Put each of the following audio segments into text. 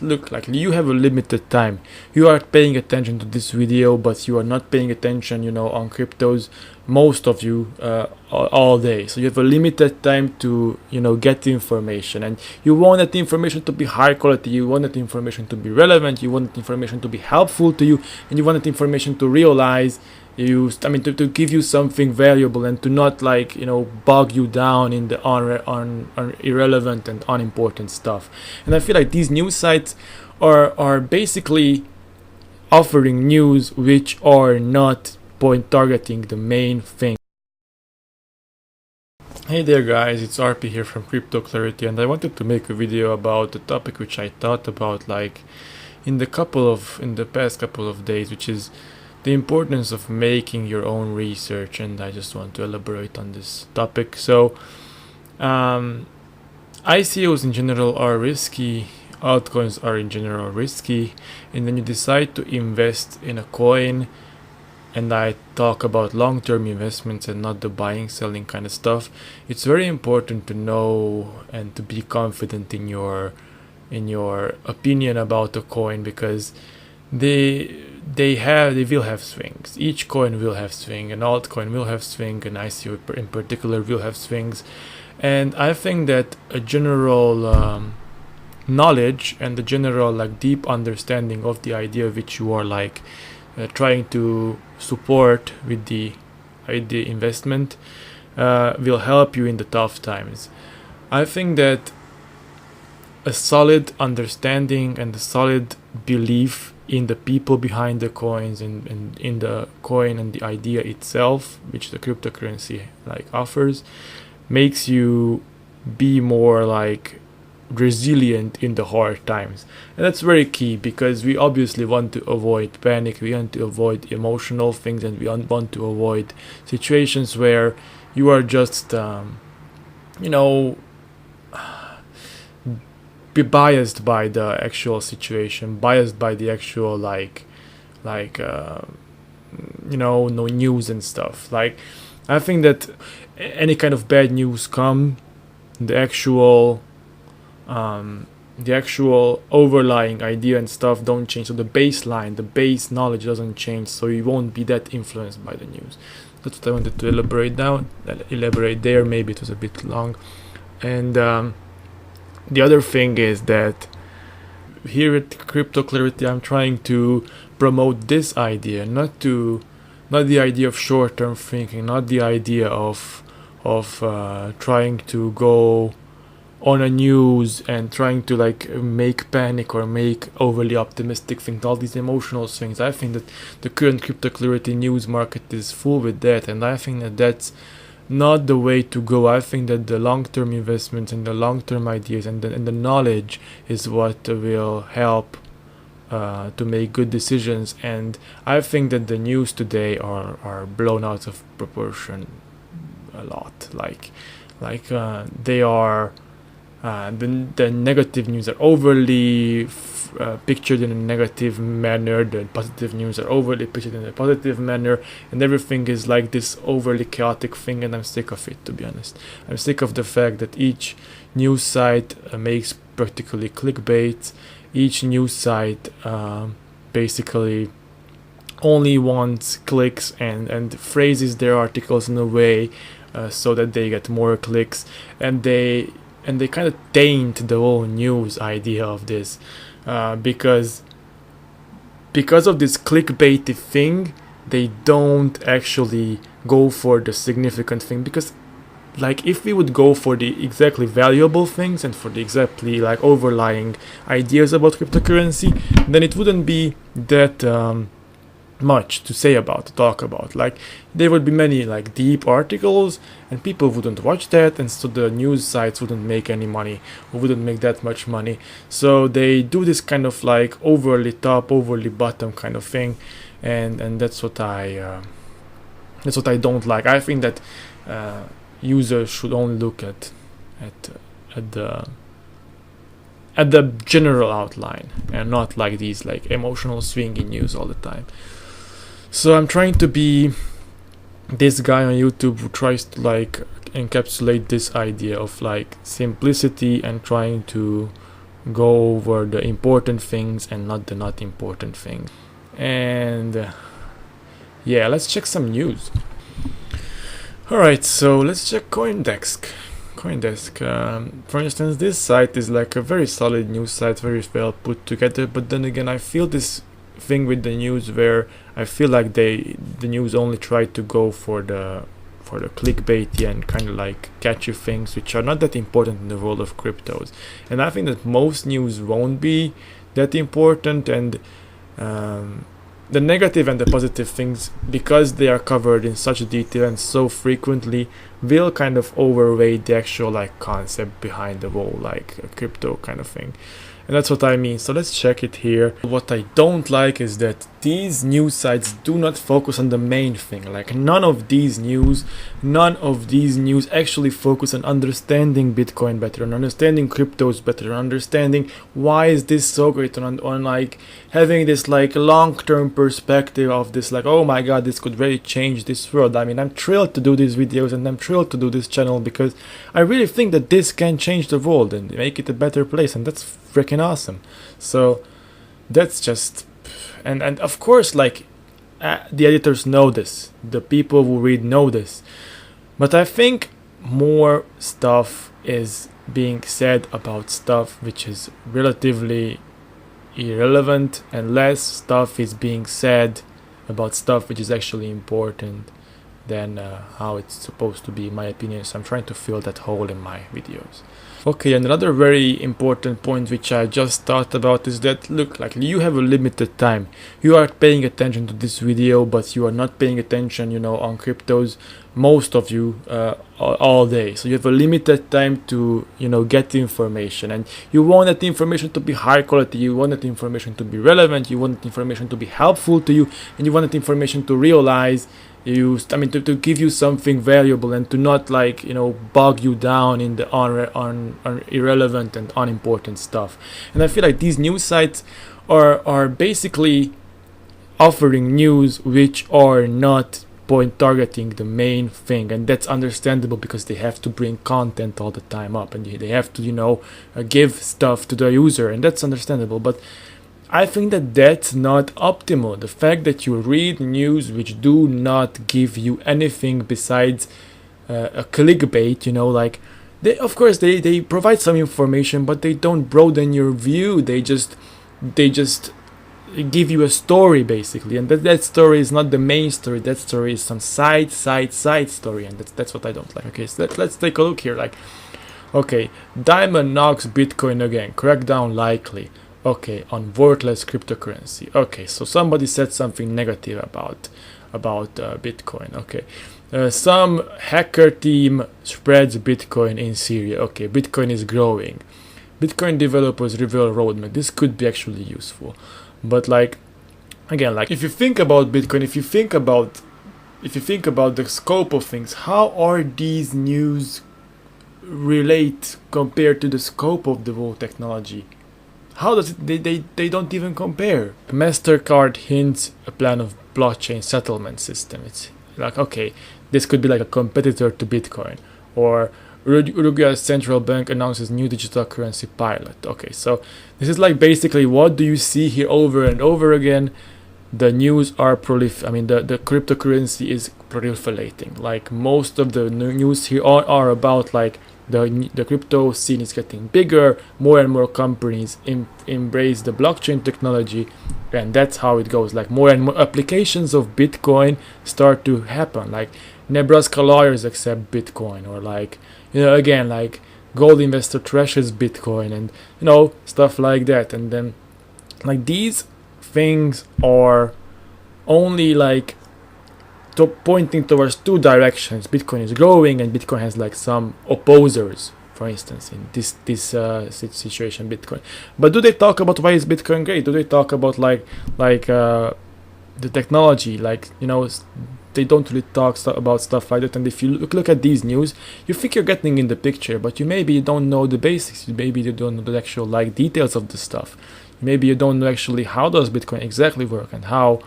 look, like you have a limited time. You are paying attention to this video, but you are not paying attention, on cryptos, most of you, all day. So you have a limited time to, get the information, and you want that information to be high quality. You want that information to be relevant. You want that information to be helpful to you, and you want that information to realize to give you something valuable, and to not bog you down in the on irrelevant and unimportant stuff. And I feel like these news sites are basically offering news which are not point targeting the main thing. Hey there guys, it's RP here from CryptoClarity, and I wanted to make a video about a topic which I thought about in the past couple of days, which is the importance of making your own research, and I just want to elaborate on this topic. So ICOs in general are risky, altcoins are in general risky, and then you decide to invest in a coin, and I talk about long-term investments and not the buying selling kind of stuff. It's very important to know and to be confident in your opinion about a coin, because they will have swings. Each coin will have swing, an altcoin will have swing, an ICO in particular will have swings. And I think that a general knowledge and the general deep understanding of the idea which you are trying to support with the investment will help you in the tough times. I think that a solid understanding and a solid belief in the people behind the coins, and in the coin and the idea itself, which the cryptocurrency offers, makes you be more resilient in the hard times. And that's very key, because we obviously want to avoid panic, we want to avoid emotional things, and we want to avoid situations where you are just be biased by the actual situation, biased by the actual no news and stuff. I think that any kind of bad news come, the actual overlying idea and stuff don't change. So the baseline, the base knowledge doesn't change, so you won't be that influenced by the news. That's what I wanted to elaborate there. Maybe it was a bit long. And the other thing is that here at CryptoClarity, I'm trying to promote this idea, not the idea of short-term thinking, not the idea of trying to go on a news and trying to make panic or make overly optimistic things, all these emotional things. I think that the current CryptoClarity news market is full with that, and I think that that's not the way to go. I think that the long-term investments and the long-term ideas and the knowledge is what will help to make good decisions. And I think that the news today are blown out of proportion a lot. They are the negative news are overly pictured in a negative manner, the positive news are overly pictured in a positive manner, and everything is this overly chaotic thing, and I'm sick of it, to be honest. I'm sick of the fact that each news site makes practically clickbait. Each news site basically only wants clicks and phrases their articles in a way so that they get more clicks, and they kind of taint the whole news idea of this, because of this clickbaity thing, they don't actually go for the significant thing. Because if we would go for the exactly valuable things and for the exactly overlying ideas about cryptocurrency, then it wouldn't be that much to say about, to talk about. There would be many deep articles, and people wouldn't watch that, and so the news sites wouldn't make any money, or wouldn't make that much money. So they do this kind of overly top, overly bottom kind of thing, and that's what I don't like. I think that users should only look at the general outline, and not these emotional swingy news all the time. So I'm trying to be this guy on YouTube who tries to encapsulate this idea of simplicity, and trying to go over the important things and not the not important things. And yeah, let's check some news. Alright, so let's check CoinDesk. For instance, this site is like a very solid news site, very well put together, but then again I feel this thing with the news where I feel like the news only try to go for the clickbaity and kind of like catchy things which are not that important in the world of cryptos. And I think that most news won't be that important, and the negative and the positive things, because they are covered in such detail and so frequently, will kind of overweight the actual like concept behind the whole like a crypto kind of thing. And that's what I mean. So let's check it here. What I don't like is that these news sites do not focus on the main thing. Like none of these news actually focus on understanding Bitcoin better, on understanding cryptos better, on understanding why is this so great, on like having this like long-term perspective of this, like, oh my god, this could really change this world. I mean, I'm thrilled to do these videos and I'm thrilled to do this channel because I really think that this can change the world and make it a better place, and that's freaking awesome. So that's just, and of course, like the editors know this, the people who read know this, but I think more stuff is being said about stuff which is relatively irrelevant, and less stuff is being said about stuff which is actually important than how it's supposed to be, in my opinion. So I'm trying to fill that hole in my videos. Okay, and another very important point which I just thought about is that, look, like you have a limited time. You are paying attention to this video, but you are not paying attention, on cryptos, most of you, all day. So you have a limited time to, get the information, and you want that information to be high quality, you want that information to be relevant, you want that information to be helpful to you, and you want that information to realize to give you something valuable, and to not like bog you down in the on irrelevant and unimportant stuff. And I feel like these news sites are basically offering news which are not targeting the main thing, and that's understandable because they have to bring content all the time up, and they have to give stuff to the user, and that's understandable. But I think that that's not optimal. The fact that you read news which do not give you anything besides a clickbait, like they provide some information, but they don't broaden your view. They just give you a story basically, and that story is not the main story. That story is some side story, and that's what I don't like. Okay, so let's take a look here. Like, okay, Diamond knocks Bitcoin again. Crackdown likely. Okay, on worthless cryptocurrency. Okay, so somebody said something negative about Bitcoin. Okay, some hacker team spreads Bitcoin in Syria. Okay, Bitcoin is growing. Bitcoin developers reveal roadmap. This could be actually useful, but like again, like if you think about Bitcoin, if you think about the scope of things, how are these news relate compared to the scope of the whole technology? How does it? They don't even compare. MasterCard hints a plan of blockchain settlement system. It's like, okay, this could be like a competitor to Bitcoin. Or Uruguay's central bank announces new digital currency pilot. Okay, so this is like basically what do you see here over and over again? The news are the cryptocurrency is proliferating. Like most of the news here are about like the crypto scene is getting bigger, more and more companies embrace the blockchain technology, and that's how it goes. Like more and more applications of Bitcoin start to happen, like Nebraska lawyers accept Bitcoin, or like again, like gold investor trashes Bitcoin, and stuff like that. And then like these things are only like pointing towards two directions. Bitcoin is growing, and Bitcoin has like some opposers, for instance, in this situation, Bitcoin. But do they talk about why is Bitcoin great? Do they talk about like the technology? Like they don't really talk about stuff like that. And if you look at these news, you think you're getting in the picture, but you don't know the basics. Maybe you don't know the actual like details of the stuff. Maybe you don't know actually how does Bitcoin exactly work, and how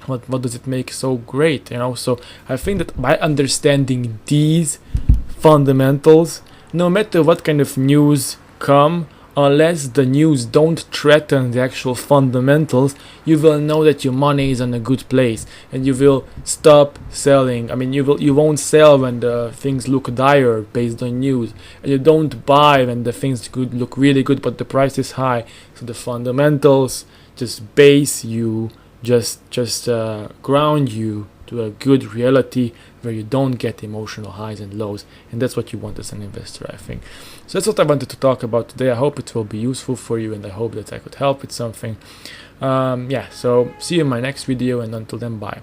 what does it make so great, So I think that by understanding these fundamentals, no matter what kind of news come unless the news don't threaten the actual fundamentals. You will know that your money is in a good place, and you will stop selling. I mean, you won't sell when the things look dire based on news, and you don't buy when the things could look really good but the price is high. So the fundamentals just base you, just ground you to a good reality where you don't get emotional highs and lows, and that's what you want as an investor, I think. So that's what I wanted to talk about today. I hope it will be useful for you, and I hope that I could help with something. So see you in my next video, and until then, bye.